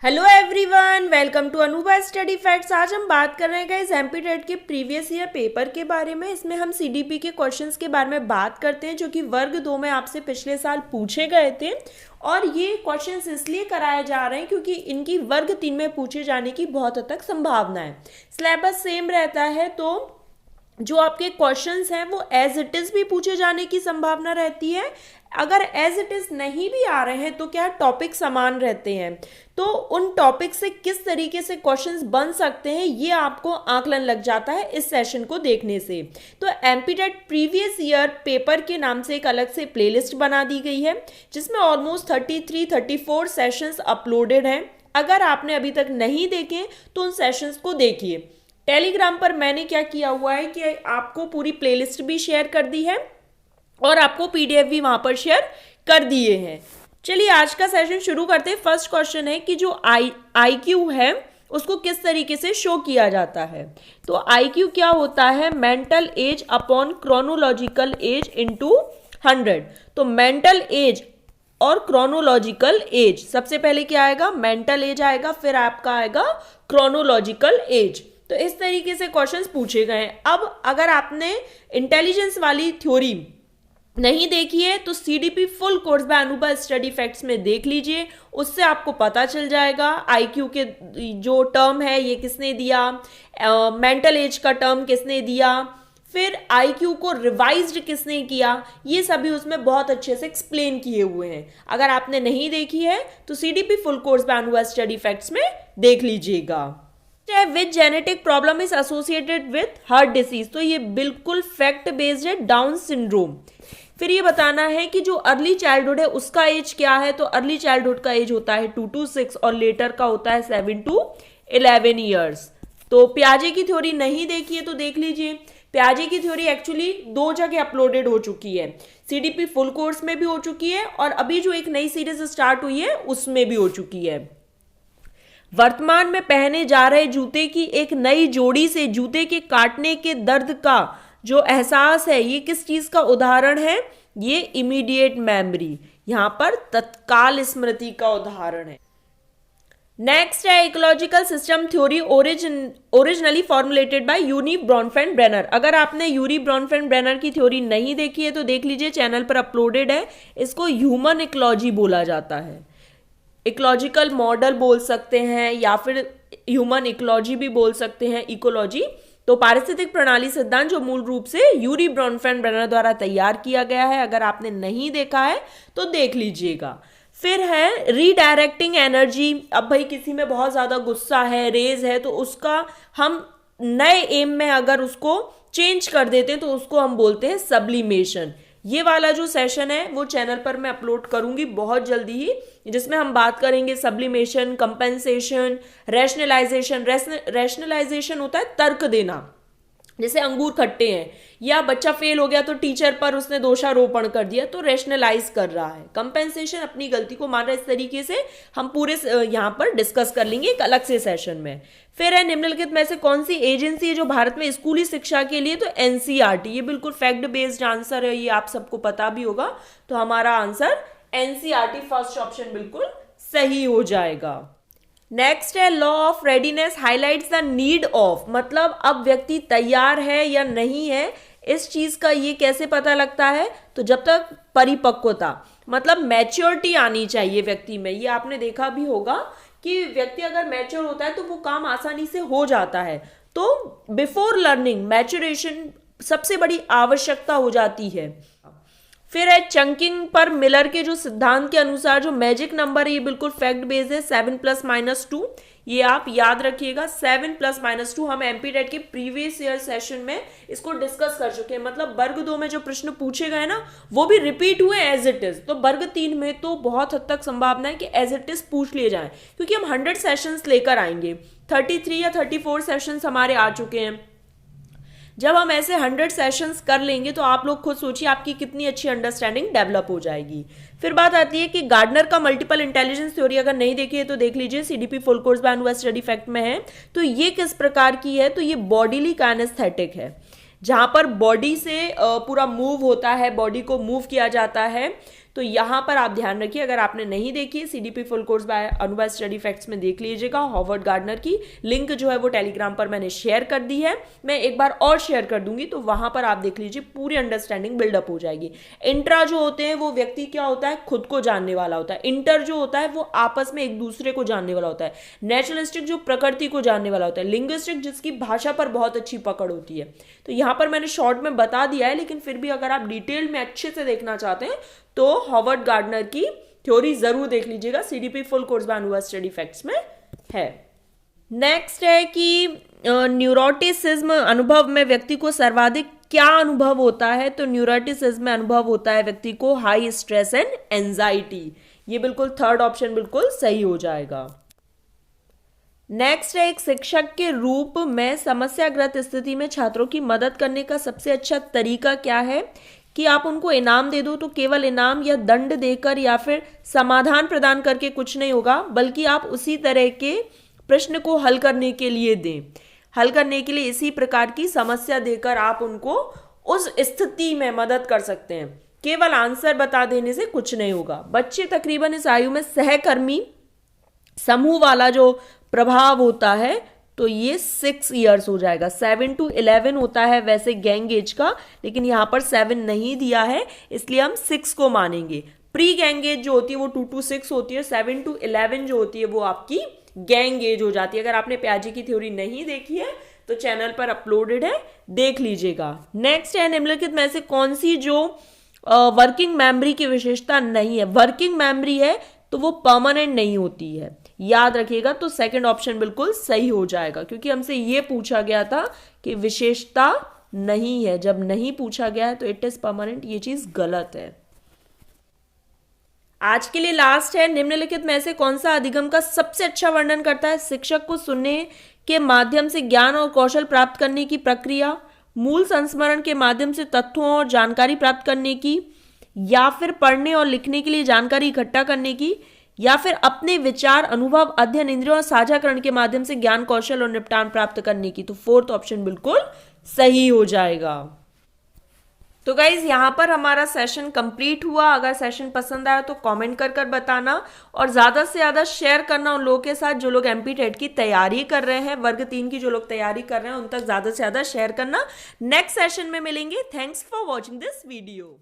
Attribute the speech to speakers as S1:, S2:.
S1: Hello everyone, welcome to Anubha study facts. आज हम बात कर रहे हैं गाइस एमपी टेट के प्रीवियस ईयर पेपर के बारे में। इसमें हम सीडीपी के क्वेश्चंस के बारे में बात करते हैं जो कि वर्ग 2 में आपसे पिछले साल पूछे गए थे। और ये क्वेश्चंस इसलिए कराए जा रहे हैं क्योंकि इनकी वर्ग 3 में पूछे जाने की बहुत हद तक संभावना है। सिलेबस सेम रहता है तो जो आपके क्वेश्चंस हैं वो एज इट इज भी पूछे जाने की संभावना रहती है। अगर एज इट इज नहीं भी आ रहे हैं तो क्या टॉपिक समान रहते हैं, तो उन टॉपिक से किस तरीके से क्वेश्चंस बन सकते हैं ये आपको आकलन लग जाता है इस सेशन को देखने से। तो एमपीटेट प्रीवियस ईयर पेपर के नाम से एक अलग से प्लेलिस्ट बना दी गई है जिसमें ऑलमोस्ट 33-34 सेशंस अपलोडेड हैं। अगर आपने अभी तक नहीं देखे तो उन सेशंस को देखिए। टेलीग्राम पर मैंने क्या किया हुआ है कि आपको पूरी प्लेलिस्ट भी शेयर कर दी है और आपको पीडीएफ भी वहां पर शेयर कर दिए हैं। चलिए आज का सेशन शुरू करते हैं। फर्स्ट क्वेश्चन है कि जो आईक्यू है उसको किस तरीके से शो किया जाता है। तो आईक्यू क्या होता है? Mental as upon chronological age into 100। तो मेंटल एज और क्रोनोलॉजिकल एज, सबसे पहले क्या आएगा? मेंटल एज आएगा, फिर आपका आएगा क्रोनोलॉजिकल एज। तो इस तरीके से क्वेश्चंस पूछे गए हैं। अब अगर आपने इंटेलिजेंस वाली थ्योरी नहीं देखी है तो CDP full course by Anubha study facts में देख लीजिए, उससे आपको पता चल जाएगा आईक्यू के जो टर्म है ये किसने दिया, मेंटल एज का टर्म किसने दिया, फिर आईक्यू को रिवाइज्ड किसने किया, ये सभी उसमें बहुत अच्छे से एक्सप्लेन किए हुए हैं। अगर आपने नहीं देखी है तो CDP full course by Anubha study facts में देख लीजिएगा। Which genetic problem is associated with heart disease, तो ये बिल्कुल फैक्ट बेस्ड है, डाउन सिंड्रोम। फिर ये बताना है कि जो अर्ली चाइल्डहुड है उसका एज क्या है। तो अर्ली चाइल्डहुड का एज होता है 2 to 6 और लेटर का होता है 7 to 11 ईयर्स। तो प्याजे की थ्योरी नहीं देखी है तो देख लीजिए। प्याजे की थ्योरी एक्चुअली 2 जगह अपलोडेड हो चुकी है, सीडीपी फुल कोर्स में भी हो चुकी है और अभी जो एक नई सीरीज स्टार्ट हुई है उसमें भी हो चुकी है। वर्तमान में पहने जा रहे जूते की एक नई जोड़ी से जूते के काटने के दर्द का जो एहसास है ये किस चीज का उदाहरण है? ये इमीडिएट मेमोरी, यहां पर तत्काल स्मृति का उदाहरण है। नेक्स्ट है ecological system theory originally formulated by Urie Bronfenbrenner. अगर आपने यूरी ब्रॉनफेन ब्रेनर की थ्योरी नहीं देखी है तो देख लीजिए, चैनल पर अपलोडेड है। इसको ह्यूमन इकोलॉजी बोला जाता है, इकोलॉजिकल मॉडल बोल सकते हैं या फिर ह्यूमन इकोलॉजी भी बोल सकते हैं, इकोलॉजी। तो पारिस्थितिक प्रणाली सिद्धांत जो मूल रूप से यूरी ब्रॉनफेन ब्रेनर द्वारा तैयार किया गया है, अगर आपने नहीं देखा है तो देख लीजिएगा। फिर है रीडायरेक्टिंग एनर्जी। अब भाई किसी में बहुत ज्यादा गुस्सा है, रेज है, तो उसका हम नए एम में अगर उसको चेंज कर देते हैं तो उसको हम बोलते हैं सब्लिमेशन। ये वाला जो सेशन है वो चैनल पर मैं अपलोड करूंगी बहुत जल्दी ही, जिसमें हम बात करेंगे सब्लिमेशन, कंपेंसेशन, रैशनलाइजेशन। रैशनलाइजेशन होता है तर्क देना, जैसे अंगूर खट्टे हैं या बच्चा फेल हो गया तो टीचर पर उसने दोषारोपण कर दिया तो रैशनलाइज कर रहा है। कंपेंसेशन अपनी गलती को मान रहा है। इस तरीके से हम पूरे यहाँ पर डिस्कस कर लेंगे एक अलग से सेशन में। फिर है निम्नलिखित में से कौन सी एजेंसी है जो भारत में स्कूली शिक्षा के लिए, तो एनसीईआरटी। ये बिल्कुल फैक्ट बेस्ड आंसर है, ये आप सबको पता भी होगा। तो हमारा आंसर एनसीईआरटी फर्स्ट ऑप्शन बिल्कुल सही हो जाएगा। नेक्स्ट है law of readiness highlights the need of, मतलब अब व्यक्ति तैयार है या नहीं है, इस चीज का ये कैसे पता लगता है? तो जब तक परिपक्वता, मतलब मैच्योरिटी आनी चाहिए व्यक्ति में। ये आपने देखा भी होगा कि व्यक्ति अगर मैच्योर होता है तो वो काम आसानी से हो जाता है। तो बिफोर लर्निंग मैच्योरेशन सबसे बड़ी आवश्यकता हो जाती है। फिर है चंकिंग पर मिलर के जो सिद्धांत के अनुसार जो मैजिक नंबर है ये बिल्कुल फैक्ट बेस्ड है, 7 + -2। ये आप याद रखिएगा, 7 + -2। हम एमपीटेट के प्रीवियस ईयर सेशन में इसको डिस्कस कर चुके हैं। मतलब वर्ग 2 में जो प्रश्न पूछे गए ना वो भी रिपीट हुए एज इट इज। तो वर्ग 3 में तो बहुत हद तक संभावना है कि एज इट इज पूछ लिए जाए, क्योंकि हम 100 सेशंस लेकर आएंगे। 33 या 34 सेशंस हमारे आ चुके हैं। जब हम ऐसे 100 सेशंस कर लेंगे तो आप लोग खुद सोचिए आपकी कितनी अच्छी अंडरस्टैंडिंग डेवलप हो जाएगी। फिर बात आती है कि गार्डनर का मल्टीपल इंटेलिजेंस थ्योरी, अगर नहीं देखी है तो देख लीजिए, CDP full course by Anubha study fact में है। तो ये किस प्रकार की है? तो ये बॉडीली काइनेस्थेटिक है, जहां पर बॉडी से पूरा मूव होता है, बॉडी को मूव किया जाता है। तो यहाँ पर आप ध्यान रखिए, अगर आपने नहीं देखी CDP फुल कोर्स बाय अनुभव स्टडी फैक्ट्स में देख लीजिएगा। हॉवर्ड गार्डनर की लिंक जो है वो टेलीग्राम पर मैंने शेयर कर दी है, मैं एक बार और शेयर कर दूंगी, तो वहां पर आप देख लीजिए, पूरी अंडरस्टैंडिंग बिल्डअप हो जाएगी। इंट्रा जो होते हैं वो व्यक्ति क्या होता है, खुद को जानने वाला होता है। इंटर जो होता है वो आपस में एक दूसरे को जानने वाला होता है। नेचुरलिस्टिक जो प्रकृति को जानने वाला होता है। लिंग्विस्टिक जिसकी भाषा पर बहुत अच्छी पकड़ होती है। तो यहां पर मैंने शॉर्ट में बता दिया है, लेकिन फिर भी अगर आप डिटेल में अच्छे से देखना चाहते हैं तो हॉवर्ड गार्डनर की थ्योरी जरूर देख लीजिएगा, CDP फुल कोर्स बाय अनुभव स्टडी फैक्ट्स में है। नेक्स्ट है कि न्यूरोटिसिज्म अनुभव में व्यक्ति को सर्वाधिक क्या अनुभव होता है, तो न्यूरोटिसिज्म में अनुभव होता है व्यक्ति को हाई स्ट्रेस एंड एंजाइटी। ये बिल्कुल थर्ड ऑप्शन बिल्कुल सही हो जाएगा। नेक्स्ट है, एक शिक्षक के रूप में समस्याग्रस्त स्थिति में छात्रों की मदद करने का सबसे अच्छा तरीका क्या है, कि आप उनको इनाम दे दो, तो केवल इनाम या दंड देकर या फिर समाधान प्रदान करके कुछ नहीं होगा, बल्कि आप उसी तरह के प्रश्न को हल करने के लिए दें। हल करने के लिए इसी प्रकार की समस्या देकर आप उनको उस स्थिति में मदद कर सकते हैं। केवल आंसर बता देने से कुछ नहीं होगा। बच्चे तकरीबन इस आयु में सहकर्मी समूह वाला जो प्रभाव होता है, तो ये 6 इयर्स हो जाएगा। 7 to 11 होता है वैसे गैंग एज का, लेकिन यहां पर 7 नहीं दिया है, इसलिए हम 6 को मानेंगे। प्री गैंग एज जो होती है वो 2 to 6 होती है। 7 to 11 जो होती है वो आपकी गैंग एज हो जाती है। अगर आपने प्याजे की थ्योरी नहीं देखी है तो चैनल पर अपलोडेड है, देख लीजिएगा। नेक्स्ट है, निम्नलिखित में से कौन सी जो वर्किंग मेमोरी की विशेषता नहीं है। वर्किंग मेमोरी है तो वो परमानेंट नहीं होती है, याद रखिएगा। तो सेकंड ऑप्शन बिल्कुल सही हो जाएगा, क्योंकि हमसे ये पूछा गया था कि विशेषता नहीं है। जब नहीं पूछा गया है तो इट इज परमानेंट, ये चीज गलत है। आज के लिए लास्ट है, निम्नलिखित में से कौन सा अधिगम का सबसे अच्छा वर्णन करता है। शिक्षक को सुनने के माध्यम से ज्ञान और कौशल प्राप्त करने की प्रक्रिया, मूल संस्मरण के माध्यम से तथ्यों और जानकारी प्राप्त करने की, या फिर पढ़ने और लिखने के लिए जानकारी इकट्ठा करने की, या फिर अपने विचार अनुभव अध्ययन इंद्रियों और साझाकरण के माध्यम से ज्ञान कौशल और निपटान प्राप्त करने की। तो फोर्थ ऑप्शन बिल्कुल सही हो जाएगा। तो गाइज यहाँ पर हमारा सेशन कंप्लीट हुआ। अगर सेशन पसंद आया तो कमेंट कर कर बताना, और ज्यादा से ज्यादा शेयर करना उन लोगों के साथ जो लोग MP टेट की तैयारी कर रहे हैं। वर्ग 3 की जो लोग तैयारी कर रहे हैं उन तक ज्यादा से ज्यादा शेयर करना। नेक्स्ट सेशन में मिलेंगे। Thanks for watching this video.